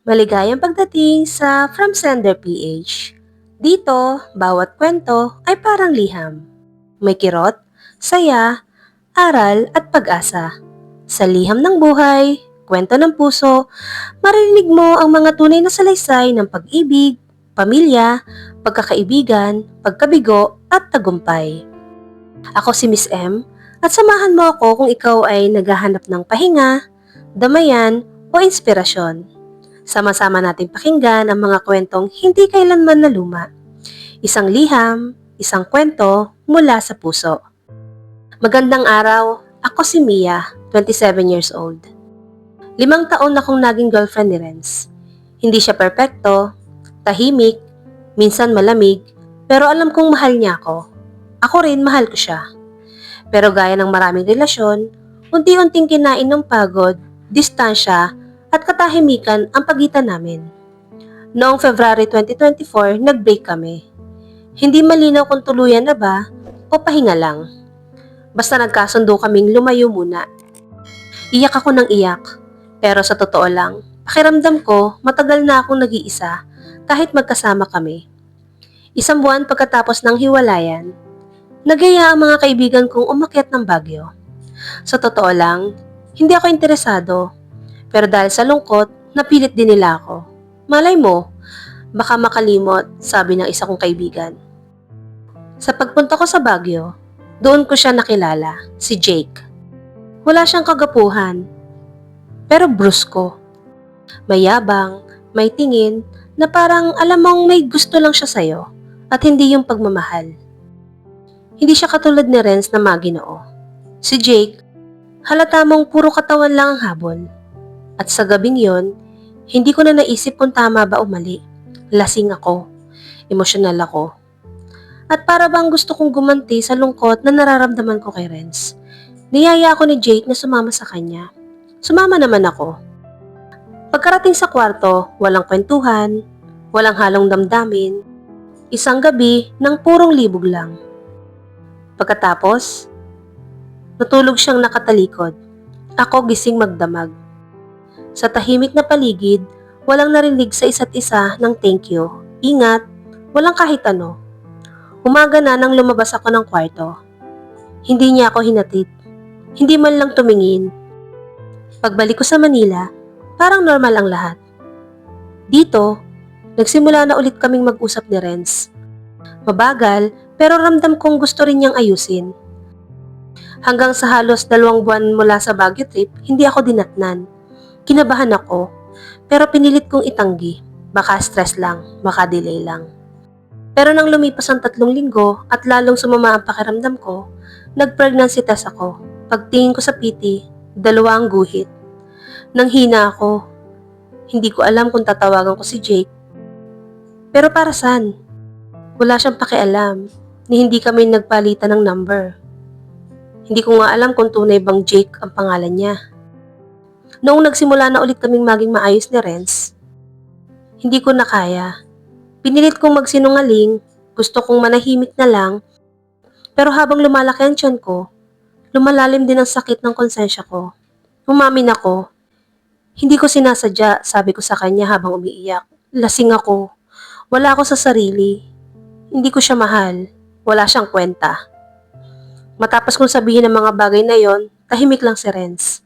Maligayang pagdating sa From Sender PH. Dito, bawat kwento ay parang liham. May kirot, saya, aral at pag-asa. Sa liham ng buhay, kwento ng puso, maririnig mo ang mga tunay na salaysay ng pag-ibig, pamilya, pagkakaibigan, pagkabigo at tagumpay. Ako si Miss M at samahan mo ako kung ikaw ay naghahanap ng pahinga, damayan o inspirasyon. Sama-sama nating pakinggan ang mga kwentong hindi kailanman naluma. Isang liham, isang kwento mula sa puso. Magandang araw, ako si Mia, 27 years old. 5 taon na akong naging girlfriend ni Renz. Hindi siya perpekto, tahimik, minsan malamig, pero alam kong mahal niya ako. Ako rin mahal ko siya. Pero gaya ng maraming relasyon, unti-unting kinain ng pagod, distansya, at katahimikan ang pagitan namin. Noong February 2024, nag-break kami. Hindi malinaw kung tuluyan na ba o pahinga lang. Basta nagkasundo kaming lumayo muna. Iyak ako ng iyak, pero sa totoo lang, pakiramdam ko matagal na akong nag-iisa kahit magkasama kami. 1 buwan pagkatapos ng hiwalayan, nagaya ang mga kaibigan kong umakyat ng Baguio. Sa totoo lang, hindi ako interesado. Pero dahil sa lungkot, napilit din nila ako. Malay mo, baka makalimot, sabi ng isa kong kaibigan. Sa pagpunta ko sa Baguio, doon ko siya nakilala, si Jake. Wala siyang kagapuhan, pero brusko. Mayabang, may tingin, na parang alam mong may gusto lang siya sa'yo, at hindi yung pagmamahal. Hindi siya katulad ni Renz na maginoo. Si Jake, halata mong puro katawan lang ang habol. At sa gabing yon, hindi ko na naisip kung tama ba o mali. Lasing ako, emosyonal ako. At para bang gusto kong gumanti sa lungkot na nararamdaman ko kay Renz. Niyaya ako ni Jake na sumama sa kanya. Sumama naman ako. Pagkarating sa kwarto, walang kwentuhan, walang halong damdamin. Isang gabi ng purong libog lang. Pagkatapos, natulog siyang nakatalikod. Ako gising magdamag. Sa tahimik na paligid, walang narinig sa isa't isa ng thank you, ingat, walang kahit ano. Umaga na nang lumabas ako ng kwarto. Hindi niya ako hinatid. Hindi man lang tumingin. Pagbalik ko sa Manila, parang normal ang lahat. Dito, nagsimula na ulit kaming mag-usap ni Renz. Mabagal, pero ramdam kong gusto rin niyang ayusin. Hanggang sa halos 2 buwan mula sa Baguio trip, hindi ako dinatnan. Kinabahan ako, pero pinilit kong itanggi. Baka stress lang, baka delay lang. Pero nang lumipas ang 3 linggo at lalong sumama ang pakiramdam ko, nag-pregnancy test ako. Pagtingin ko sa PT, 2 ang guhit. Nang hina ako, hindi ko alam kung tatawagan ko si Jake. Pero para saan? Wala siyang pakialam, ni hindi kami nagpalitan ng number. Hindi ko nga alam kung tunay bang Jake ang pangalan niya. Noong nagsimula na ulit kaming maging maayos ni Renz, hindi ko na kaya. Pinilit kong magsinungaling, gusto kong manahimik na lang, pero habang lumalaki ang tiyan ko, lumalalim din ang sakit ng konsensya ko. Umamin ako. Hindi ko sinasadya, sabi ko sa kanya habang umiiyak. Lasing ako. Wala ako sa sarili. Hindi ko siya mahal. Wala siyang kwenta. Matapos kong sabihin ang mga bagay na yon, tahimik lang si Renz.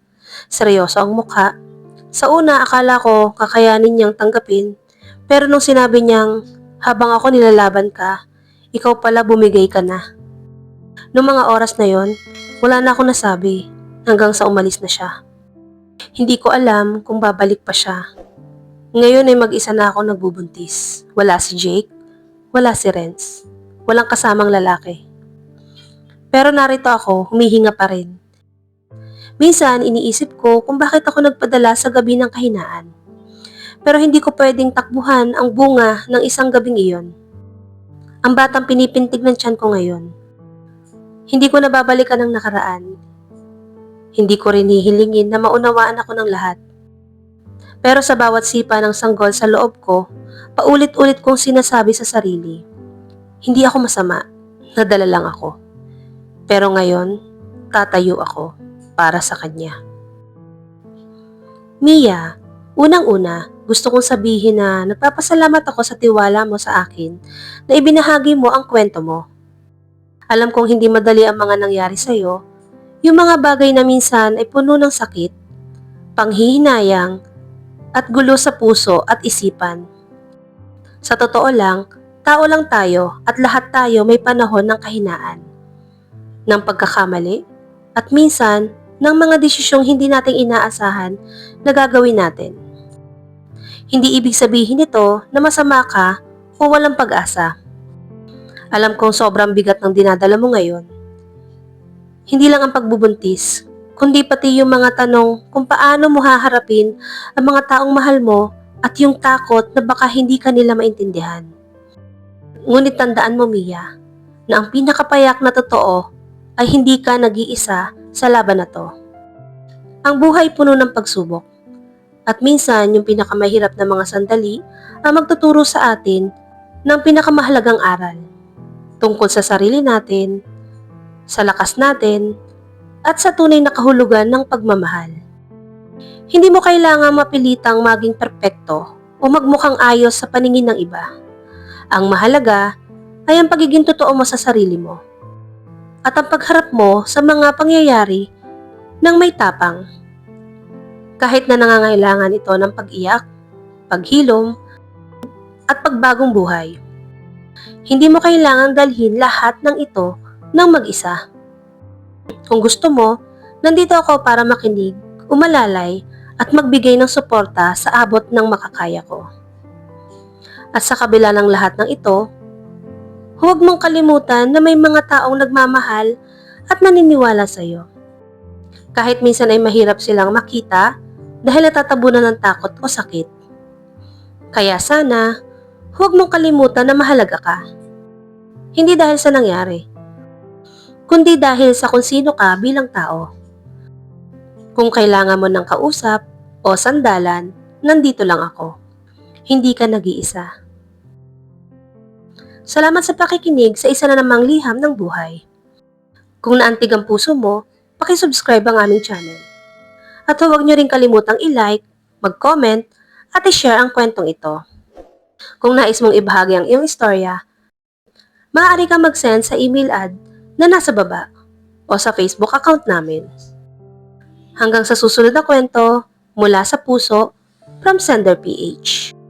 Seryoso ang mukha. Sa una, akala ko kakayanin niyang tanggapin. Pero nung sinabi niyang, habang ako nilalaban ka, ikaw pala bumigay ka na. Noong mga oras na yon, wala na ako nasabi hanggang sa umalis na siya. Hindi ko alam kung babalik pa siya. Ngayon ay mag-isa na ako nagbubuntis. Wala si Jake, wala si Renz, walang kasamang lalaki. Pero narito ako, humihinga pa rin. Minsan, iniisip ko kung bakit ako nagpadala sa gabi ng kahinaan. Pero hindi ko pwedeng takbuhan ang bunga ng isang gabing iyon. Ang batang pinipintig ng tiyan ko ngayon. Hindi ko nababalikan ang nakaraan. Hindi ko rin hihilingin na maunawaan ako ng lahat. Pero sa bawat sipa ng sanggol sa loob ko, paulit-ulit kong sinasabi sa sarili, hindi ako masama, nadala lang ako. Pero ngayon, tatayo ako para sa kanya. Mia, unang-una, gusto kong sabihin na nagpapasalamat ako sa tiwala mo sa akin na ibinahagi mo ang kwento mo. Alam kong hindi madali ang mga nangyari sa'yo, yung mga bagay na minsan ay puno ng sakit, panghihinayang, at gulo sa puso at isipan. Sa totoo lang, tao lang tayo at lahat tayo may panahon ng kahinaan, ng pagkakamali, at minsan ng mga desisyong hindi nating inaasahan na gagawin natin. Hindi ibig sabihin nito na masama ka o walang pag-asa. Alam kong sobrang bigat ng dinadala mo ngayon. Hindi lang ang pagbubuntis, kundi pati yung mga tanong kung paano mo haharapin ang mga taong mahal mo at yung takot na baka hindi ka nila maintindihan. Ngunit tandaan mo, Mia, na ang pinakapayak na totoo ay hindi ka nag-iisa sa laban na to. Ang buhay puno ng pagsubok. At minsan, yung pinakamahirap na mga sandali ang magtuturo sa atin ng pinakamahalagang aral tungkol sa sarili natin, sa lakas natin, at sa tunay na kahulugan ng pagmamahal. Hindi mo kailangang mapilitang maging perpekto o magmukhang ayos sa paningin ng iba. Ang mahalaga ay ang pagiging totoo mo sa sarili mo at ang pagharap mo sa mga pangyayari ng may tapang. Kahit na nangangailangan ito ng pag-iyak, paghilom, at pagbagong buhay. Hindi mo kailangang dalhin lahat ng ito ng mag-isa. Kung gusto mo, nandito ako para makinig, umalalay, at magbigay ng suporta sa abot ng makakaya ko. At sa kabila ng lahat ng ito, huwag mong kalimutan na may mga taong nagmamahal at naniniwala sa iyo. Kahit minsan ay mahirap silang makita dahil natatabunan ng takot o sakit. Kaya sana, huwag mong kalimutan na mahalaga ka. Hindi dahil sa nangyari, kundi dahil sa kung sino ka bilang tao. Kung kailangan mo ng kausap o sandalan, nandito lang ako. Hindi ka nag-iisa. Salamat sa pakikinig sa isa na namang liham ng buhay. Kung naantig ang puso mo, pakisubscribe ang aming channel. At huwag niyo rin kalimutang i-like, mag-comment, at i-share ang kwentong ito. Kung nais mong ibahagi ang iyong istorya, maaari kang mag-send sa email ad na nasa baba o sa Facebook account namin. Hanggang sa susunod na kwento, mula sa puso, from Sender PH.